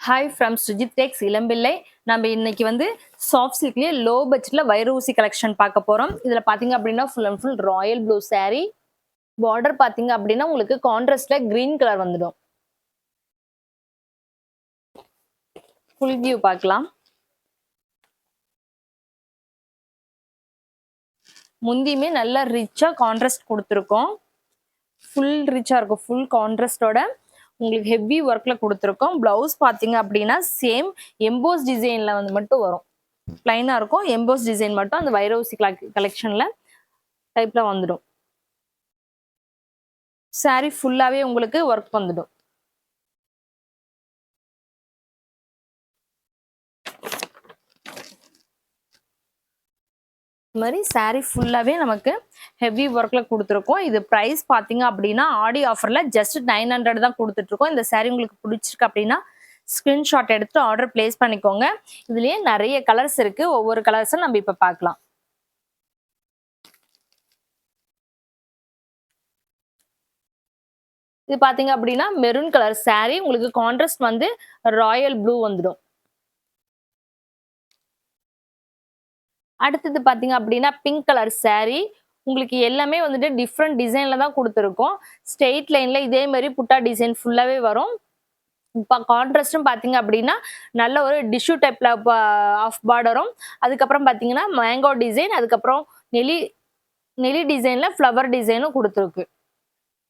Hi from Sujith டெக்ஸ் இளம்பிள்ளை. நம்ம இன்னைக்கு வந்து சாஃப்ட் சில்க்லயே லோ பட்ஜெட்ல வைர ஊசி கலெக்ஷன் பார்க்க போறோம். இதுல பாத்தீங்க அப்படின்னா full and full Royal blue saree. Border பாத்தீங்க அப்படின்னா உங்களுக்கு கான்ட்ராஸ்ட்ல கிரீன் கலர் வந்துடும். ஃபுல் வியூ பார்க்கலாம். முந்தியுமே நல்லா ரிச்சா கான்ட்ராஸ்ட் கொடுத்துருக்கோம். ஃபுல் ரிச்சா இருக்கும். ஃபுல் கான்ட்ராஸ்டோட உங்களுக்கு ஹெவி ஒர்க்ல கொடுத்துருக்கோம். பிளவுஸ் பாத்தீங்க அப்படின்னா சேம் எம்போஸ் டிசைன்ல வந்து மட்டும் வரும். பிளைனா இருக்கும். எம்போஸ் டிசைன் மட்டும் அந்த வைர ஊசி கலெக்ஷன்ல டைப்ல வந்துடும். சாரி ஃபுல்லாவே உங்களுக்கு ஒர்க் வந்துடும். இந்த மாதிரி சாரி ஃபுல்லாவே நமக்கு ஹெவி ஒர்க்ல கொடுத்துருக்கோம். இது பிரைஸ் பாத்தீங்க அப்படின்னா ஆடி ஆஃபர்ல ஜஸ்ட் 900 தான் கொடுத்துட்டு இருக்கோம். இந்த சாரி உங்களுக்கு பிடிச்சிருக்கு அப்படின்னா ஸ்கிரீன்ஷாட் எடுத்து ஆர்டர் பிளேஸ் பண்ணிக்கோங்க. இதுலயே நிறைய கலர்ஸ் இருக்கு. ஒவ்வொரு கலர்ஸும் நம்ம இப்ப பார்க்கலாம். இது பாத்தீங்க அப்படின்னா மெரூன் கலர் saree. உங்களுக்கு கான்ட்ராஸ்ட் வந்து ராயல் ப்ளூ வந்துடும். அடுத்தது பாத்தீங்க அப்படின்னா பிங்க் கலர் saree. உங்களுக்கு எல்லாமே வந்துட்டு டிஃப்ரெண்ட் டிசைன்ல தான் கொடுத்துருக்கோம். ஸ்ட்ரெயிட் லைன்ல இதே மாதிரி புட்டா டிசைன் ஃபுல்லாவே வரும். கான்ட்ராஸ்டும் பாத்தீங்க அப்படின்னா நல்ல ஒரு டிஷ்யூ டைப்ல ஆஃப் பார்டரும், அதுக்கப்புறம் பாத்தீங்கன்னா மேங்கோ டிசைன், அதுக்கப்புறம் நெலி டிசைன்ல ஃப்ளவர் டிசைனும் கொடுத்துருக்கு.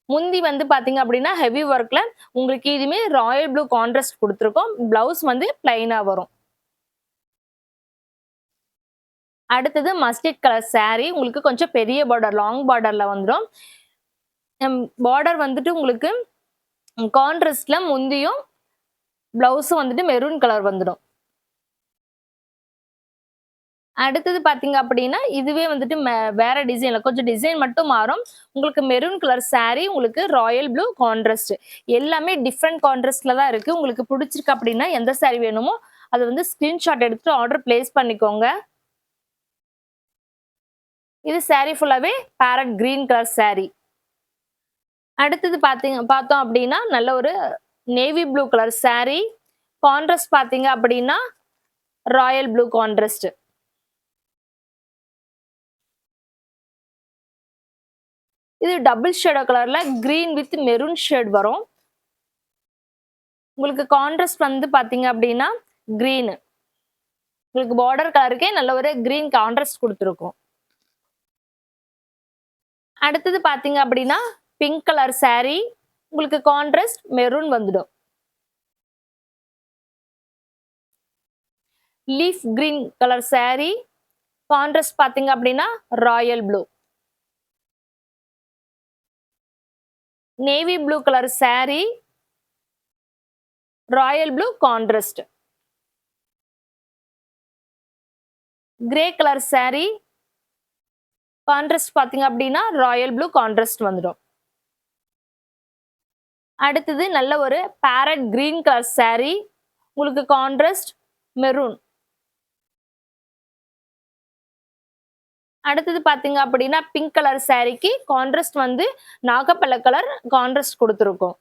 முந்தி வந்து பாத்தீங்க அப்படின்னா ஹெவி ஒர்க்ல உங்களுக்கு இதுமே ராயல் ப்ளூ கான்ட்ராஸ்ட் கொடுத்துருக்கோம். பிளவுஸ் வந்து பிளைனா வரும். அடுத்தது மஸ்டர்ட் கலர் saree. உங்களுக்கு கொஞ்சம் பெரிய பார்டர், லாங் பார்டர்ல வந்துடும். பார்டர் வந்துட்டு உங்களுக்கு கான்ட்ராஸ்ட்ல முந்தியும் பிளவுஸும் வந்துட்டு மெரூன் கலர் வந்துடும். அடுத்தது பாத்தீங்க அப்படின்னா இதுவே வந்துட்டு வேற டிசைன்ல கொஞ்சம் டிசைன் மட்டும் மாறும். உங்களுக்கு மெரூன் கலர் saree, உங்களுக்கு ராயல் ப்ளூ கான்ட்ராஸ்ட். எல்லாமே டிஃப்ரெண்ட் கான்ட்ராஸ்ட்ல தான் இருக்கு. உங்களுக்கு பிடிச்சிருக்கு அப்படின்னா எந்த saree வேணுமோ அதை வந்து ஸ்கிரீன்ஷாட் எடுத்து ஆர்டர் பிளேஸ் பண்ணிக்கோங்க. இது saree ஃபுல்லாவே பேரட் கிரீன் கலர் saree. அடுத்தது பார்த்தோம் அப்படின்னா நல்ல ஒரு navy blue colour saree. Contrast பாத்தீங்க அப்படின்னா ராயல் ப்ளூ கான்ட்ராஸ்ட். இது டபுள் ஷேடோ கலர்ல கிரீன் வித் மெரூன் ஷேட் வரும். உங்களுக்கு கான்ட்ராஸ்ட் வந்து பாத்தீங்க அப்படின்னா கிரீன். உங்களுக்கு பார்டர் கலருக்கே நல்ல ஒரு கிரீன் கான்ட்ராஸ்ட் கொடுத்துருக்கும். அடுத்தது பாத்தீங்க அப்படின்னா பிங்க் கலர் saree. உங்களுக்கு கான்ட்ராஸ்ட் மெரூன் வந்துடும். Leaf green colour saree. Contrast பாத்தீங்க அப்படின்னா Royal blue. Navy blue colour saree. Royal blue contrast. Grey colour saree. Contrast பாத்தீங்க அப்படின்னா ராயல் ப்ளூ கான்ட்ராஸ்ட் வந்துடும். அடுத்தது நல்ல ஒரு பேரட் கிரீன் கலர் saree. உங்களுக்கு கான்ட்ராஸ்ட் மெரூன். அடுத்தது பாத்தீங்க அப்படின்னா பிங்க் கலர் சாரிக்கு கான்ட்ராஸ்ட் வந்து நாகப்பழ கலர் கான்ட்ராஸ்ட் கொடுத்துருக்கோம்.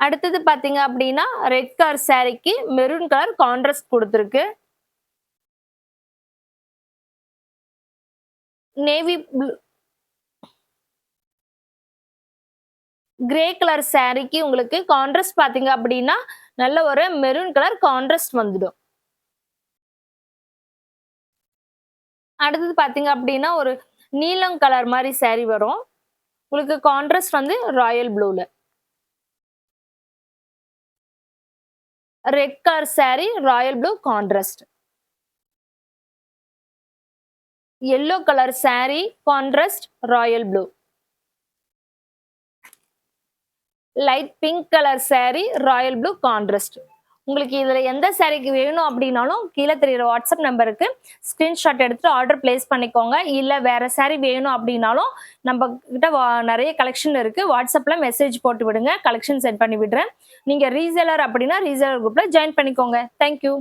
அடுத்தது பாத்தீங்க அப்படின்னா ரெட் கலர் சாரிக்கு மெரூன் கலர் கான்ட்ராஸ்ட் கொடுத்துருக்கு. நேவி ப்ளூ கிரே கலர் சாரிக்கு உங்களுக்கு கான்ட்ராஸ்ட் பாத்தீங்க அப்படின்னா நல்ல ஒரு மெரூன் கலர் கான்ட்ராஸ்ட் வந்துடும். அடுத்தது பாத்தீங்க அப்படின்னா ஒரு நீலம் கலர் மாதிரி saree வரும். உங்களுக்கு கான்ட்ராஸ்ட் வந்து ராயல் ப்ளூல. Red colour saree royal blue contrast. yellow colour saree contrast royal blue. Light pink colour saree royal blue contrast. உங்களுக்கு இதுல எந்த சாரிக்கு வேணும் அப்படின்னாலும் கீழே தெரியுற வாட்ஸ்அப் நம்பருக்கு ஸ்கிரீன்ஷாட் எடுத்து ஆர்டர் பிளேஸ் பண்ணிக்கோங்க. இல்ல வேற சாரி வேணும் அப்படின்னாலும் நம்ம கிட்ட நிறைய கலெக்ஷன் இருக்கு. வாட்ஸ்அப்ல மெசேஜ் போட்டு விடுங்க, கலெக்ஷன் சென்ட் பண்ணி விடுறேன். நீங்க ரீசேலர் அப்படின்னா ரீசேலர் குரூப்ல ஜாயின் பண்ணிக்கோங்க. தேங்க்யூ.